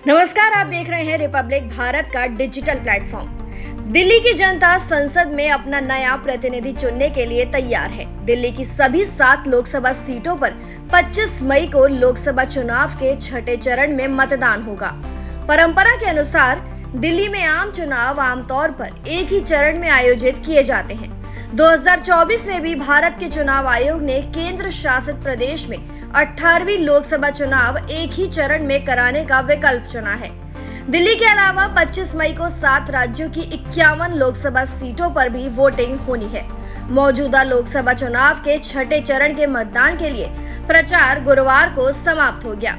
नमस्कार, आप देख रहे हैं रिपब्लिक भारत का डिजिटल प्लेटफॉर्म। दिल्ली की जनता संसद में अपना नया प्रतिनिधि चुनने के लिए तैयार है। दिल्ली की सभी 7 लोकसभा सीटों पर 25 मई को लोकसभा चुनाव के छठे चरण में मतदान होगा। परंपरा के अनुसार दिल्ली में आम चुनाव आमतौर पर एक ही चरण में आयोजित किए जाते हैं। 2024 में भी भारत के चुनाव आयोग ने केंद्र शासित प्रदेश में 18वीं लोकसभा चुनाव एक ही चरण में कराने का विकल्प चुना है। दिल्ली के अलावा 25 मई को 7 राज्यों की 51 लोकसभा सीटों पर भी वोटिंग होनी है। मौजूदा लोकसभा चुनाव के छठे चरण के मतदान के लिए प्रचार गुरुवार को समाप्त हो गया।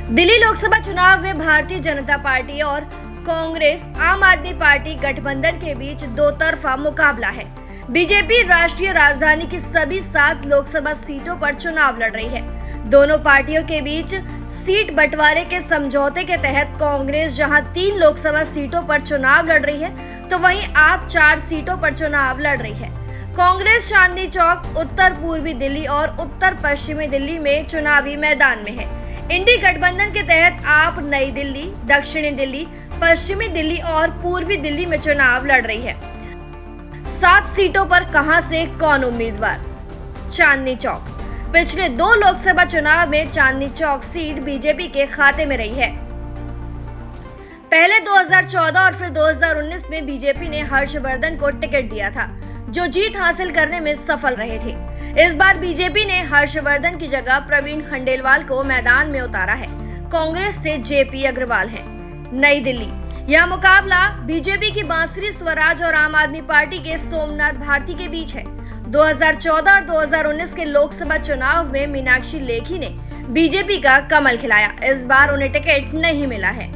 दिल्ली लोकसभा चुनाव में भारतीय जनता पार्टी और कांग्रेस आम आदमी पार्टी गठबंधन के बीच दो तरफा मुकाबला है। बीजेपी राष्ट्रीय राजधानी की सभी 7 लोकसभा सीटों पर चुनाव लड़ रही है। दोनों पार्टियों के बीच सीट बंटवारे के समझौते के तहत कांग्रेस जहां 3 लोकसभा सीटों पर चुनाव लड़ रही है, तो वहीं आप 4 सीटों पर चुनाव लड़ रही है। कांग्रेस चांदनी चौक, उत्तर पूर्वी दिल्ली और उत्तर पश्चिमी दिल्ली में चुनावी मैदान में है। इंडी गठबंधन के तहत आप नई दिल्ली, दक्षिणी दिल्ली, पश्चिमी दिल्ली और पूर्वी दिल्ली में चुनाव लड़ रही है। 7 सीटों पर कहां से कौन उम्मीदवार? चांदनी चौक। पिछले 2 लोकसभा चुनाव में चांदनी चौक सीट बीजेपी के खाते में रही है। पहले 2014 और फिर 2019 में बीजेपी ने हर्षवर्धन को टिकट दिया था, जो जीत हासिल करने में सफल रहे थे। इस बार बीजेपी ने हर्षवर्धन की जगह प्रवीण खंडेलवाल को मैदान में उतारा है। कांग्रेस से जेपी अग्रवाल है। नई दिल्ली। यह मुकाबला बीजेपी की बांसुरी स्वराज और आम आदमी पार्टी के सोमनाथ भारती के बीच है। 2014 और 2019 के लोकसभा चुनाव में मीनाक्षी लेखी ने बीजेपी का कमल खिलाया। इस बार उन्हें टिकट नहीं मिला है।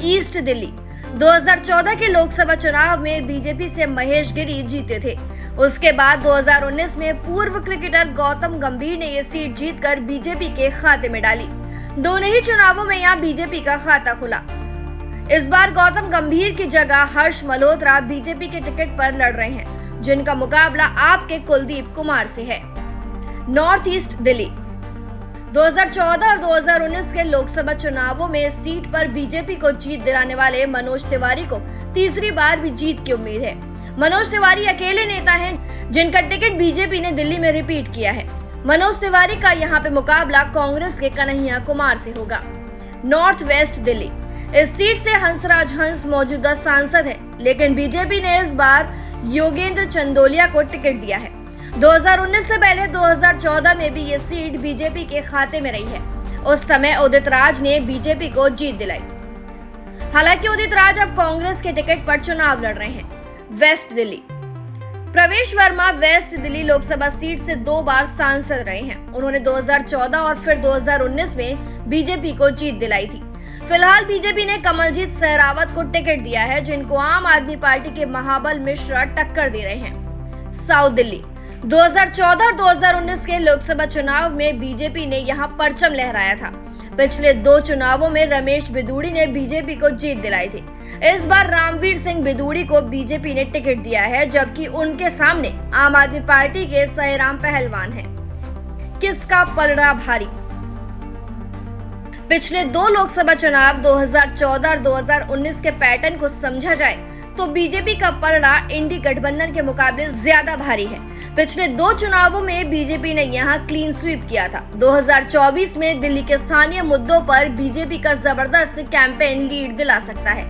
ईस्ट दिल्ली। 2014 के लोकसभा चुनाव में बीजेपी से महेश गिरी जीते थे। उसके बाद 2019 में पूर्व क्रिकेटर गौतम गंभीर ने यह सीट जीतकर बीजेपी के खाते में डाली। दोनों ही चुनावों में यहां बीजेपी का खाता खुला। इस बार गौतम गंभीर की जगह हर्ष मल्होत्रा बीजेपी के टिकट पर लड़ रहे हैं, जिनका मुकाबला आपके कुलदीप कुमार से है। North east Delhi. 2014 और 2019 के लोकसभा चुनावों में इस सीट पर बीजेपी को जीत दिलाने वाले मनोज तिवारी को तीसरी बार भी जीत की उम्मीद है। मनोज तिवारी अकेले नेता हैं जिनका टिकट बीजेपी ने दिल्ली में रिपीट किया है। मनोज तिवारी का यहां पे मुकाबला कांग्रेस के कन्हैया कुमार से होगा। North west Delhi. इस सीट से हंसराज हंस मौजूदा सांसद है, लेकिन बीजेपी ने इस बार योगेंद्र चंदोलिया को टिकट दिया है। 2019 से पहले 2014 में भी ये सीट बीजेपी के खाते में रही है। उस समय उदित राज ने बीजेपी को जीत दिलाई। हालांकि उदित राज अब कांग्रेस के टिकट पर चुनाव लड़ रहे हैं। वेस्ट दिल्ली। प्रवेश वर्मा वेस्ट दिल्ली लोकसभा सीट से 2 बार सांसद रहे हैं। उन्होंने 2014 और फिर 2019 में बीजेपी को जीत दिलाई थी। फिलहाल बीजेपी ने कमलजीत सहरावत को टिकट दिया है, जिनको आम आदमी पार्टी के महाबल मिश्रा टक्कर दे रहे हैं। साउथ दिल्ली। 2014 और 2019 के लोकसभा चुनाव में बीजेपी ने यहां परचम लहराया था। पिछले 2 चुनावों में रमेश बिदूड़ी ने बीजेपी को जीत दिलाई थी। इस बार रामवीर सिंह बिदूड़ी को बीजेपी ने टिकट दिया है, जबकि उनके सामने आम आदमी पार्टी के सहेराम पहलवान हैं। किसका पलड़ा भारी? पिछले 2 लोकसभा चुनाव 2014 और 2019 के पैटर्न को समझा जाए तो बीजेपी का पलड़ा इंडी गठबंधन के मुकाबले ज्यादा भारी है। पिछले 2 चुनावों में बीजेपी ने यहां क्लीन स्वीप किया था। 2024 में दिल्ली के स्थानीय मुद्दों पर बीजेपी का जबरदस्त कैंपेन लीड दिला सकता है।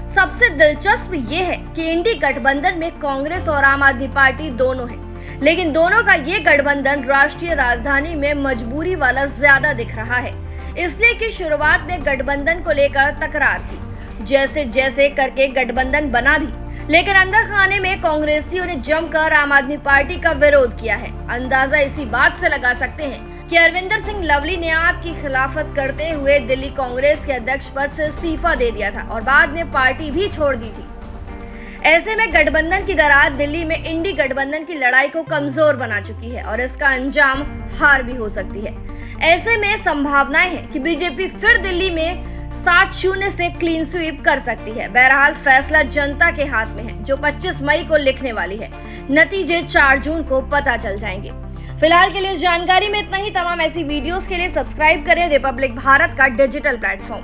सबसे दिलचस्प ये है कि इंडी गठबंधन में कांग्रेस और आम आदमी पार्टी दोनों हैं, लेकिन दोनों का ये गठबंधन राष्ट्रीय राजधानी में मजबूरी वाला ज्यादा दिख रहा है, इसलिए कि शुरुआत में गठबंधन को लेकर तकरार थी। जैसे जैसे करके गठबंधन बना भी, लेकिन अंदर खाने में कांग्रेसियों ने जमकर आम आदमी पार्टी का विरोध किया है। अंदाजा इसी बात से लगा सकते हैं कि अरविंदर सिंह लवली ने आपकी खिलाफत करते हुए दिल्ली कांग्रेस के अध्यक्ष पद से इस्तीफा दे दिया था और बाद में पार्टी भी छोड़ दी थी। ऐसे में गठबंधन की दरार दिल्ली में इंडी गठबंधन की लड़ाई को कमजोर बना चुकी है और इसका अंजाम हार भी हो सकती है। ऐसे में संभावनाएं हैं कि बीजेपी फिर दिल्ली में 7-0 से क्लीन स्वीप कर सकती है। बहरहाल फैसला जनता के हाथ में है, जो 25 मई को लिखने वाली है। नतीजे 4 जून को पता चल जाएंगे। फिलहाल के लिए इस जानकारी में इतना ही। तमाम ऐसी वीडियोस के लिए सब्सक्राइब करें रिपब्लिक भारत का डिजिटल प्लेटफॉर्म।